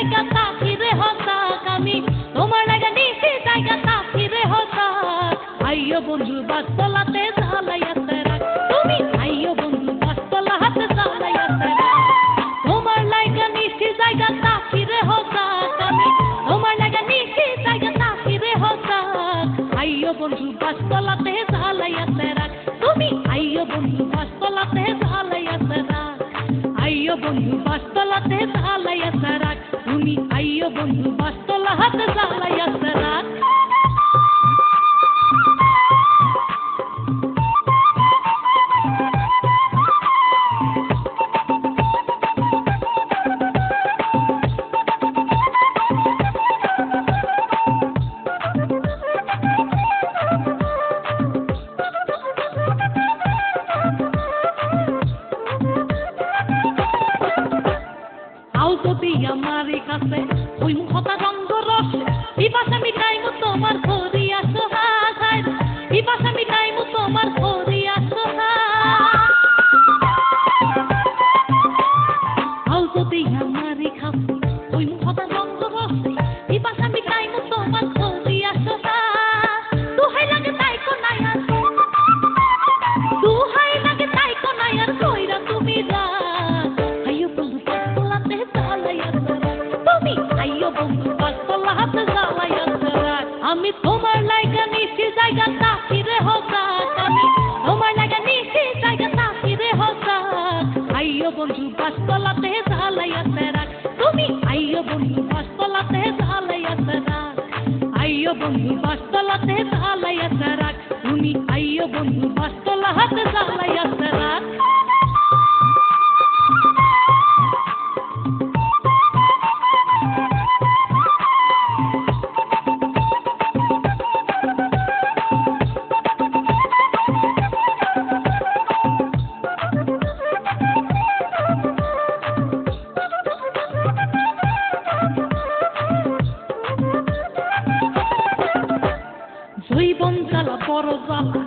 জায়গা তাকি রে হসাক আমি তোমার লাগা নিছি জায়গা তাকি রে হসাক আইয়ো বন্ধু বাসতলাতে জ্বালাইয়াছে রাখ তুমি আইয়ো বন্ধু বাসতলাতে জ্বালাইয়াছে রাখ তোমার লাগা নিছি জায়গা তাকি রে হসাক আমি তোমার লাগা নিছি জায়গা তাকি রে হসাক আইয়ো বন্ধু বাসতলাতে জ্বালাইয়াছে রাখ তুমি আইয়ো বন্ধু বাসতলাতে জ্বালাইয়াছে রাখ আইয়ো বন্ধু বাসতলাতে জ্বালাইয়াছে রাখ তুমি আইয়ো বন্ধু বাসতলাতে জ্বালাইয়াছে রাখ যদি আমার কাছে ওই মুখটা রঙ্গ রস বিপাশা মিটাইমু তোমার করিয়া সোহাগ বিপাশা মিটাইমু তোমার করিয়া সোহাগ যদি আমার কাছে ওই মুখটা রঙ্গ রস বিপাশা মিটাইমু তোমার করিয়া সোহাগ দুহাই লাগে তাই কোনায়ার দুহাই লাগে তাই কোনায়ার কইরা তুমি যা আমি তোমার লাগা নিছি জায়গা তাকি রে হসাক আমি তোমার লাগা নিছি জায়গা তাকি রে হসাক আইয়ো বন্ধু বাসতলাতে জ্বালাইয়াছে রাখ তুমি আইয়ো বন্ধু বাসতলাতে জ্বালাইয়াছে রাখ আইয়ো বন্ধু বাসতলাতে জ্বালাইয়াছে রাখ তুমি আইয়ো বন্ধু বাসতলাতে জ্বালাইয়াছে রাখ জৈবন জ্বালা বড় জ্বালা